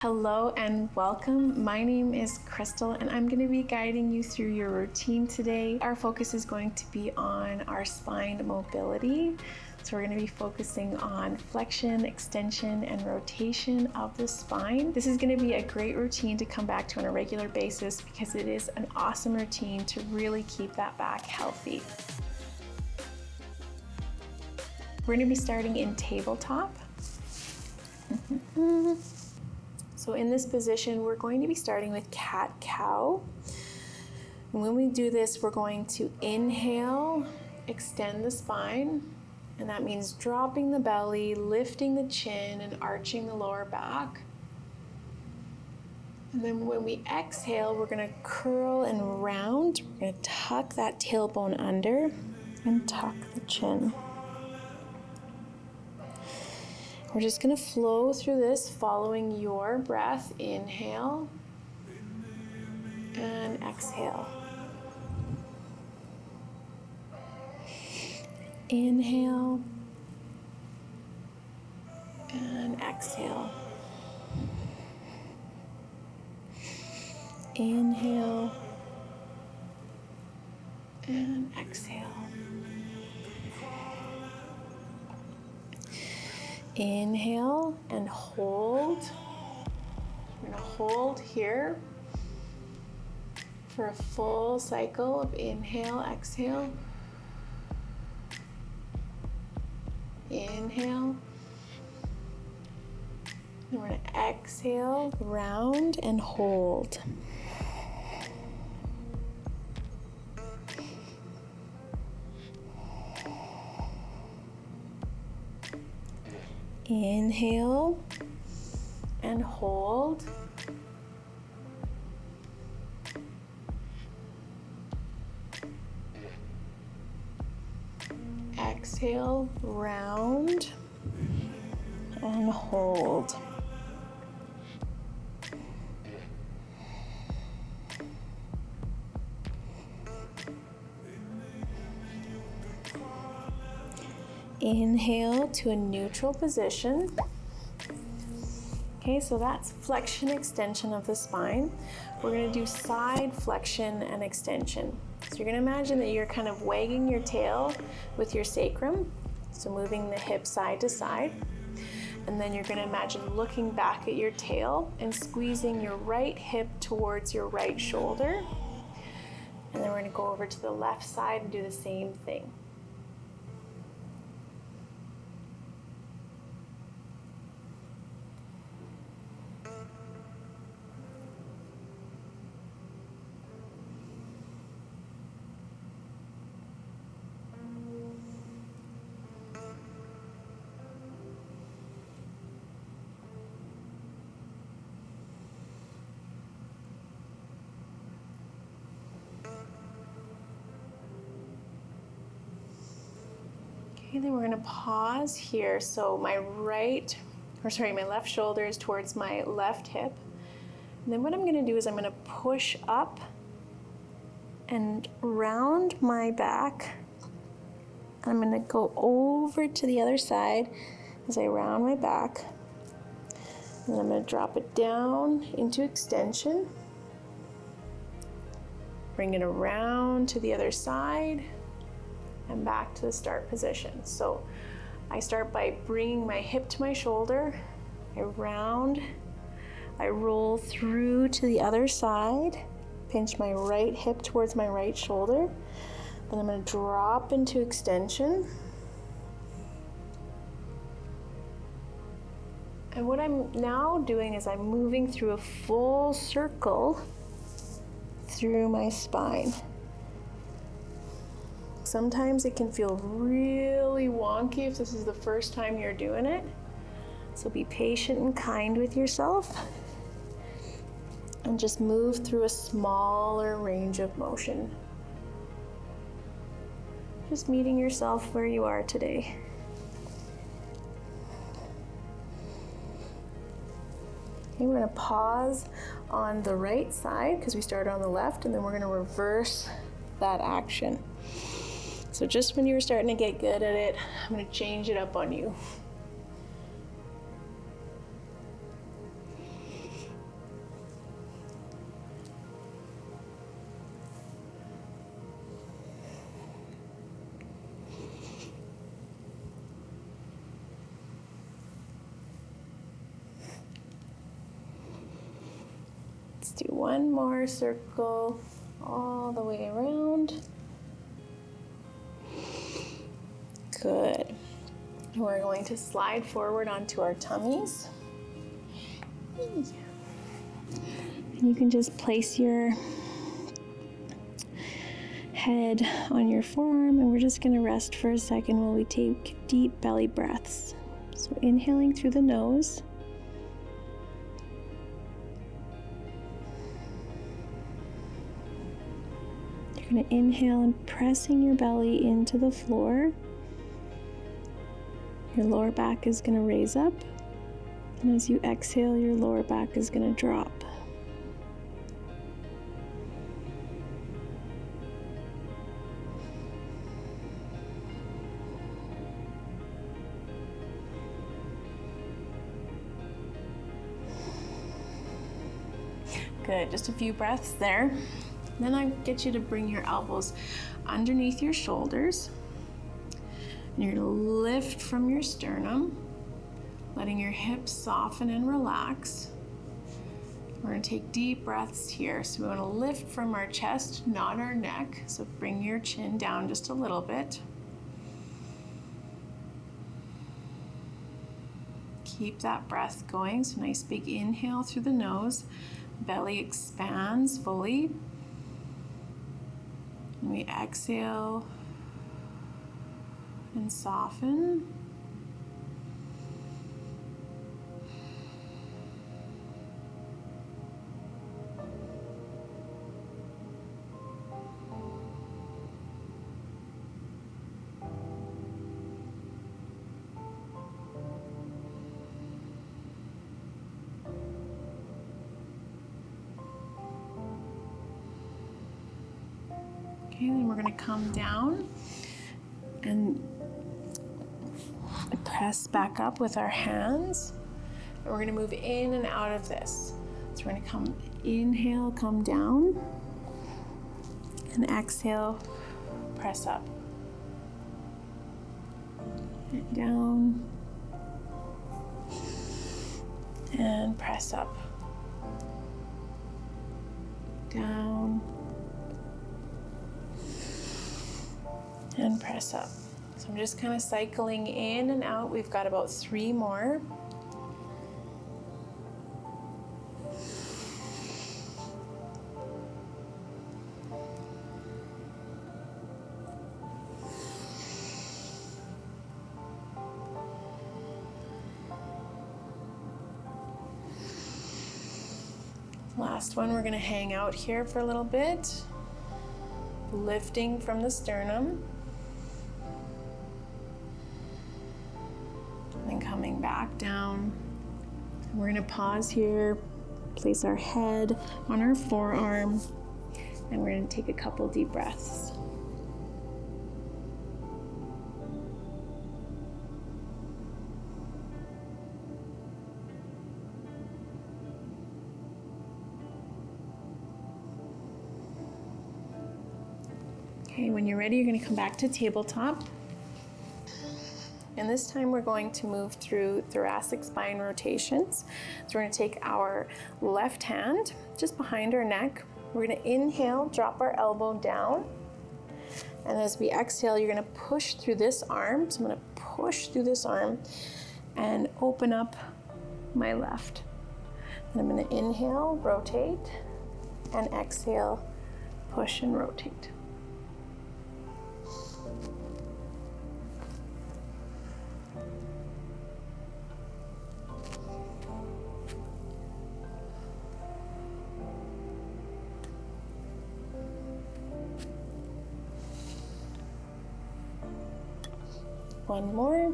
Hello and welcome. My name is Crystal and I'm going to be guiding you through your routine today. Our focus is going to be on our spine mobility. So we're going to be focusing on flexion, extension, and rotation of the spine. This is going to be a great routine to come back to on a regular basis because it is an awesome routine to really keep that back healthy. We're going to be starting in tabletop. So in this position, we're going to be starting with cat-cow. And when we do this, we're going to inhale, extend the spine, and that means dropping the belly, lifting the chin, and arching the lower back. And then when we exhale, we're going to curl and round. We're going to tuck that tailbone under and tuck the chin. We're just going to flow through this following your breath. Inhale and exhale. Inhale and exhale. Inhale and exhale. Inhale and hold. We're going to hold here for a full cycle of inhale, exhale. Inhale. And we're going to exhale, round and hold. Inhale and hold. Exhale, round and hold. Inhale to a neutral position. Okay, so that's flexion, extension of the spine. We're going to do side flexion and extension. So you're going to imagine that you're kind of wagging your tail with your sacrum, so moving the hip side to side. And then you're going to imagine looking back at your tail and squeezing your right hip towards your right shoulder. And then we're going to go over to the left side and do the same thing. Okay, then we're going to pause here. So my left shoulder is towards my left hip. And then what I'm going to do is I'm going to push up and round my back. I'm going to go over to the other side as I round my back. And I'm going to drop it down into extension. Bring it around to the other side. And back to the start position. So I start by bringing my hip to my shoulder, I round, I roll through to the other side, pinch my right hip towards my right shoulder, then I'm going to drop into extension. And what I'm now doing is I'm moving through a full circle through my spine. Sometimes it can feel really wonky if this is the first time you're doing it. So be patient and kind with yourself and just move through a smaller range of motion. Just meeting yourself where you are today. Okay, we're going to pause on the right side because we started on the left, and then we're going to reverse that action. So just when you were starting to get good at it, I'm going to change it up on you. Let's do one more circle all the way around. Good. We're going to slide forward onto our tummies. And you can just place your head on your forearm, and we're just going to rest for a second while we take deep belly breaths. So inhaling through the nose. You're going to inhale and pressing your belly into the floor. Your lower back is going to raise up, and as you exhale, your lower back is going to drop. Good, just a few breaths there. Then I get you to bring your elbows underneath your shoulders. And you're going to lift from your sternum, letting your hips soften and relax. We're going to take deep breaths here. So we want to lift from our chest, not our neck. So bring your chin down just a little bit. Keep that breath going. So nice big inhale through the nose. Belly expands fully. And we exhale and soften. Okay, then we're going to come down and press back up with our hands. And we're going to move in and out of this. So we're going to come, inhale, come down, and exhale, press up. And down, and press up. Down, and press up. So I'm just kind of cycling in and out. We've got about 3 more. Last one, we're going to hang out here for a little bit, lifting from the sternum. And coming back down. We're going to pause here, place our head on our forearm, and we're going to take a couple deep breaths. Okay, when you're ready, you're going to come back to tabletop. And this time we're going to move through thoracic spine rotations. So we're going to take our left hand just behind our neck. We're going to inhale, drop our elbow down. And as we exhale, you're going to push through this arm. So I'm going to push through this arm and open up my left. And I'm going to inhale, rotate, and exhale, push and rotate. One more.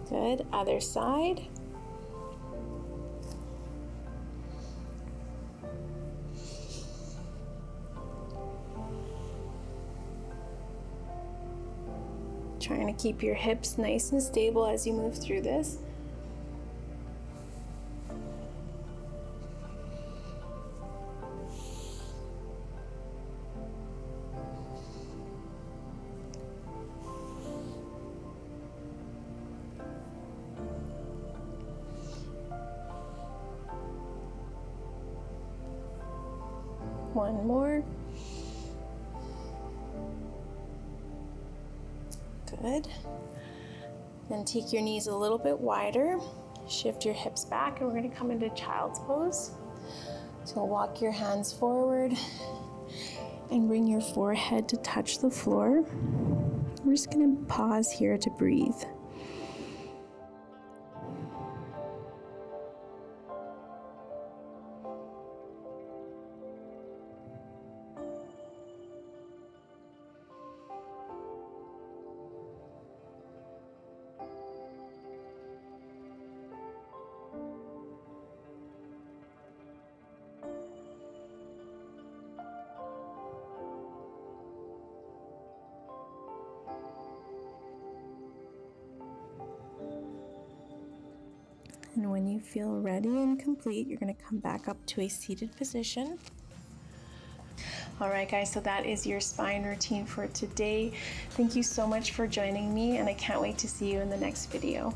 Good. Other side. Trying to keep your hips nice and stable as you move through this. One more. Good. Then take your knees a little bit wider, shift your hips back, and we're going to come into child's pose. So walk your hands forward and bring your forehead to touch the floor. We're just going to pause here to breathe. And when you feel ready and complete, you're going to come back up to a seated position. All right, guys, so that is your spine routine for today. Thank you so much for joining me, and I can't wait to see you in the next video.